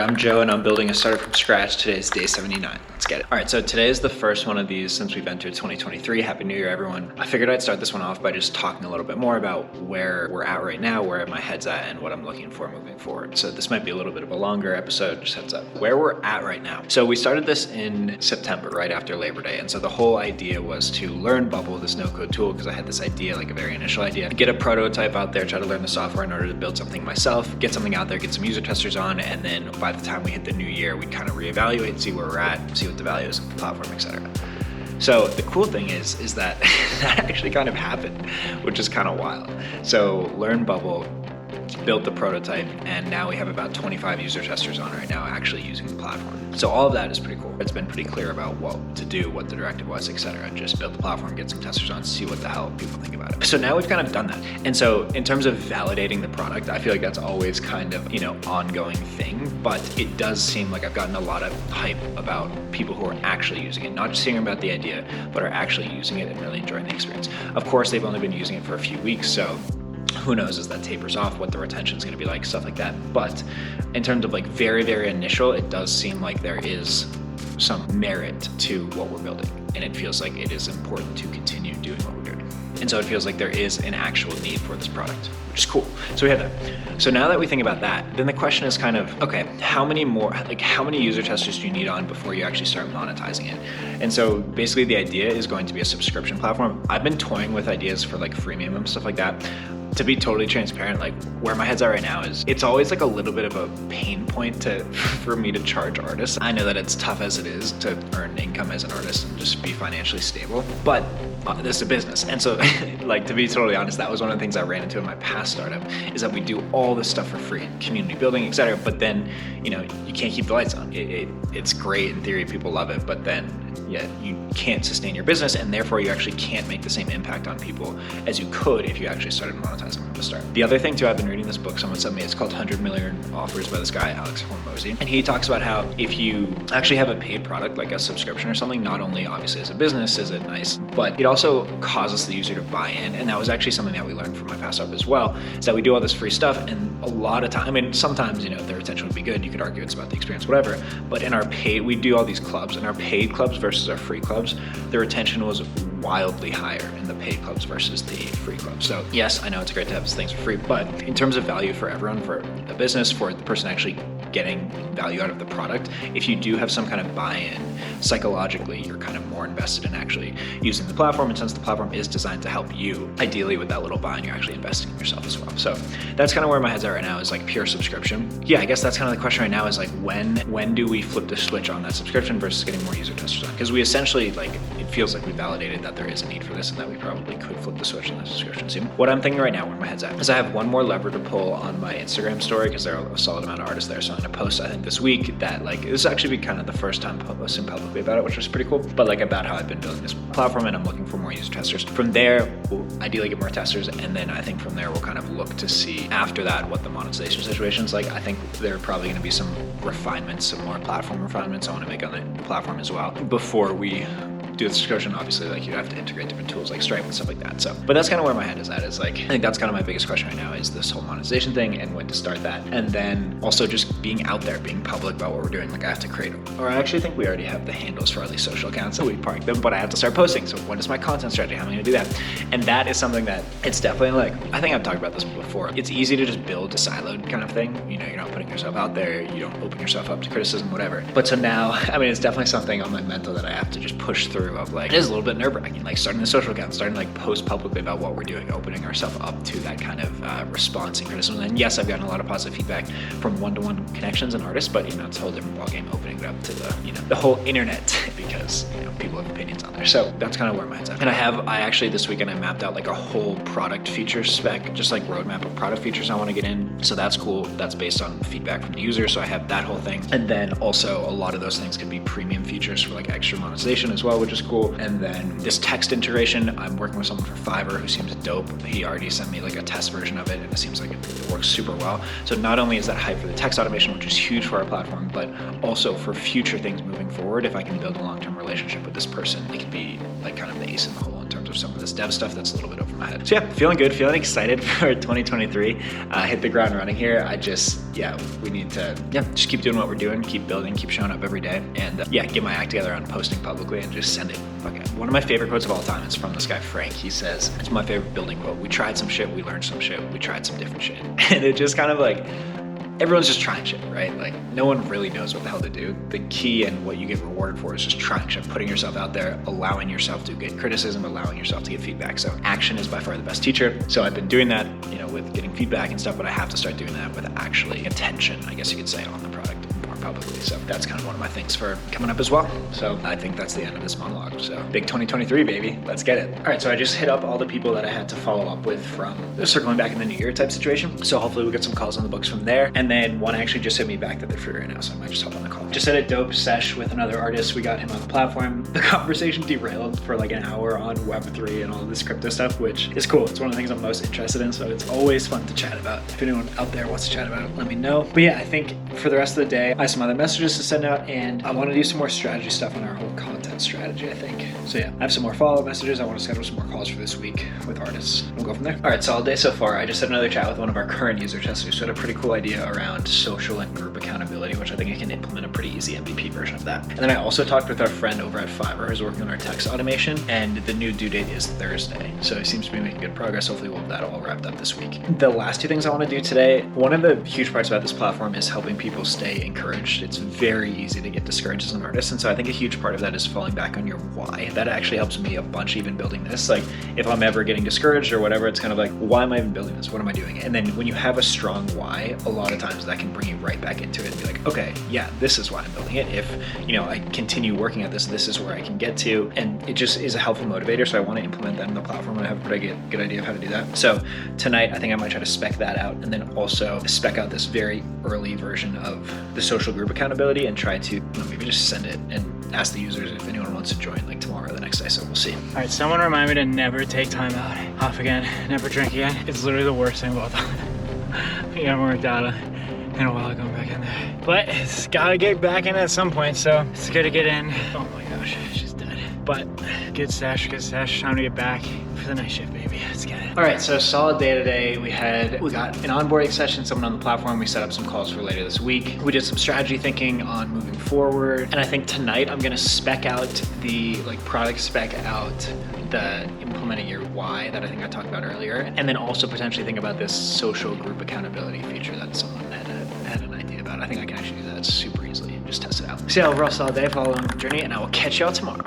I'm Joe and I'm building a startup from scratch. Today is day 79. Let's get it. All right, so today is the first one of these since we've entered 2023. Happy New Year, everyone. I figured I'd start this one off by just talking a little bit more about where we're at right now, where my head's at, and what I'm looking for moving forward. So this might be a little bit of a longer episode, just heads up. Where we're at right now. So we started this in September, right after Labor Day. And so the whole idea was to learn Bubble, this no-code tool, because I had this idea, like a very initial idea, get a prototype out there, try to learn the software in order to build something myself, get something out there, get some user testers on, and then by the time we hit the new year, we'd kind of reevaluate, see where we're at, see what the value is of the platform, etc. So the cool thing is that that actually kind of happened, which is kind of wild. So learn Bubble, built the prototype, and now we have about 25 user testers on right now actually using the platform. So all of that is pretty cool. It's been pretty clear about what to do, what the directive was, etc. And just build the platform, get some testers on, see what the hell people think about it. So now we've kind of done that. And so in terms of validating the product, I feel like that's always kind of, ongoing thing, but it does seem like I've gotten a lot of hype about people who are actually using it, not just hearing about the idea, but are actually using it and really enjoying the experience. Of course, they've only been using it for a few weeks, so who knows as that tapers off what the retention is going to be like, stuff like that. But in terms of like very, very initial, it does seem like there is some merit to what we're building. And it feels like it is important to continue doing what we're doing. And so it feels like there is an actual need for this product, which is cool. So we have that. So now that we think about that, then the question is kind of, okay, how many user testers do you need on before you actually start monetizing it? And so basically the idea is going to be a subscription platform. I've been toying with ideas for like freemium and stuff like that. To be totally transparent, like where my head's at right now is it's always like a little bit of a pain point for me to charge artists. I know that it's tough as it is to earn income as an artist and just be financially stable, but this is a business. And so like, to be totally honest, that was one of the things I ran into in my past startup, is that we do all this stuff for free, community building, etc. But then, you can't keep the lights on. It's great in theory, people love it, but then you can't sustain your business, and therefore you actually can't make the same impact on people as you could if you actually started monetizing from the start. The other thing too, I've been reading this book someone sent me, it's called 100 Million Offers by this guy, Alex Hormozi, and he talks about how if you actually have a paid product, like a subscription or something, not only obviously as a business is it nice, but it also causes the user to buy in. And that was actually something that we learned from my past startup as well, is that we do all this free stuff, and a lot of time, sometimes, the retention would be good, you could argue it's about the experience, whatever, but in our paid, we do all these clubs, and our paid clubs versus our free clubs, the retention was wildly higher in the paid clubs versus the free clubs. So yes, I know it's great to have things for free, but in terms of value for everyone, for the business, for the person actually getting value out of the product, if you do have some kind of buy-in, psychologically, you're kind of more invested in actually using the platform. And since the platform is designed to help you, ideally with that little buy-in, you're actually investing in yourself as well. So that's kind of where my head's at right now, is like pure subscription. Yeah, I guess that's kind of the question right now, is like when do we flip the switch on that subscription versus getting more user testers on? Because we essentially, it feels like we validated that there is a need for this and that we probably could flip the switch on the subscription soon. What I'm thinking right now, where my head's at, is I have one more lever to pull on my Instagram story, because there are a solid amount of artists there. So I'm gonna post, I think this week, that this will actually be kind of the first time posting publicly about it, which was pretty cool, but about how I've been building this platform, and I'm looking for more user testers. From there, we'll ideally get more testers, and then I think from there we'll kind of look to see after that what the monetization situation is like. I think there are probably going to be some refinements, some more platform refinements I want to make on the platform as well before we do the subscription. Obviously, you have to integrate different tools like Stripe and stuff like that. So, but that's kind of where my head is at, is I think that's kind of my biggest question right now, is this whole monetization thing and when to start that. And then also just being out there, being public about what we're doing. I have to create, or I actually think we already have the handles for all these social accounts, so we park them, but I have to start posting. So what is my content strategy? How am I gonna do that? And that is something that it's definitely I think I've talked about this before. It's easy to just build a siloed kind of thing. You're not putting yourself out there, you don't open yourself up to criticism, whatever. But so now, it's definitely something on my mental that I have to just push through of it is a little bit nerve-wracking, starting the social account, starting to post publicly about what we're doing, opening ourselves up to that kind of response and criticism. And yes, I've gotten a lot of positive feedback from one-to-one connections and artists, but it's a whole different ballgame opening it up to the whole internet, because people have opinions on there. So that's kind of where my head's at. And I actually this weekend I mapped out a whole product feature spec, just roadmap of product features I want to get in. So that's cool. That's based on feedback from the user. So I have that whole thing. And then also a lot of those things could be premium features for extra monetization as well, which is cool. And then this text integration, I'm working with someone for Fiverr who seems dope. He already sent me a test version of it, and it seems like it works super well. So not only is that hype for the text automation, which is huge for our platform, but also for future things moving forward. If I can build a long-term relationship with this person, it could be kind of the ace in the hole in terms of some of this dev stuff that's a little bit over my head. So yeah, feeling good, feeling excited for 2023. Hit the ground running here. We need to just keep doing what we're doing, keep building, keep showing up every day, and get my act together on posting publicly and just send it. Okay. One of my favorite quotes of all time is from this guy Frank. He says, it's my favorite building quote: we tried some shit, we learned some shit, we tried some different shit. And it just kind of like, everyone's just trying shit, right? Like, no one really knows what the hell to do. The key and what you get rewarded for is just trying shit, putting yourself out there, allowing yourself to get criticism, allowing yourself to get feedback. So action is by far the best teacher. So I've been doing that, with getting feedback and stuff, but I have to start doing that with actually attention, I guess you could say, on the product more publicly. So that's kind of one of my things for coming up as well. So I think that's the end of this monologue. So big 2023, baby. Let's get it. All right, so I just hit up all the people that I had to follow up with from circling back in the new year type situation. So hopefully we'll get some calls on the books from there. And then one actually just hit me back that they're free right now, so I might just hop on the call. Just had a dope sesh with another artist. We got him on the platform. The conversation derailed for like an hour on Web3 and all this crypto stuff, which is cool. It's one of the things I'm most interested in, so it's always fun to chat about. If anyone out there wants to chat about it, let me know. But yeah, I think for the rest of the day, I have some other messages to send out, and I want to do some more strategy stuff on our whole content strategy, I think. So yeah, I have some more follow-up messages. I want to schedule some more calls for this week with artists. We'll go from there. All right, solid day so far. I just had another chat with one of our current user testers who had a pretty cool idea around social and group accountability, which I think I can implement a pretty easy MVP version of that. And then I also talked with our friend over at Fiverr who's working on our text automation, and the new due date is Thursday. So he seems to be making good progress. Hopefully we'll have that all wrapped up this week. The last two things I want to do today, one of the huge parts about this platform is helping people stay encouraged. It's very easy to get discouraged as an artist, and so I think a huge part of that is falling back on your why. That actually helps me a bunch even building this. Like, if I'm ever getting discouraged or whatever, it's kind of like, why am I even building this? What am I doing? And then when you have a strong why, a lot of times that can bring you right back into it and be like, okay, yeah, this is why I'm building it. If I continue working at this, this is where I can get to, and it just is a helpful motivator. So I want to implement that in the platform, and I have a pretty good idea of how to do that. So tonight I think I might try to spec that out, and then also spec out this very early version of the social group accountability and try to maybe just send it and ask the users if anyone wants to join like tomorrow or the next day. So we'll see. All right, someone remind me to never take time out. Off again, never drink again. It's literally the worst thing about that. We haven't worked out in a while going back in there. But it's gotta get back in at some point, so it's good to get in. Oh my gosh, she's dead. But good stash, time to get back for the night shift, baby. Let's get it. All right, so solid day today. We got an onboarding session, someone on the platform. We set up some calls for later this week. We did some strategy thinking on moving forward. And I think tonight I'm gonna spec out the product spec out the implementing your why that I think I talked about earlier. And then also potentially think about this social group accountability feature that someone had an idea about. I think I can actually do that super easily and just test it out. So yeah, overall solid day, follow along the journey, and I will catch y'all tomorrow.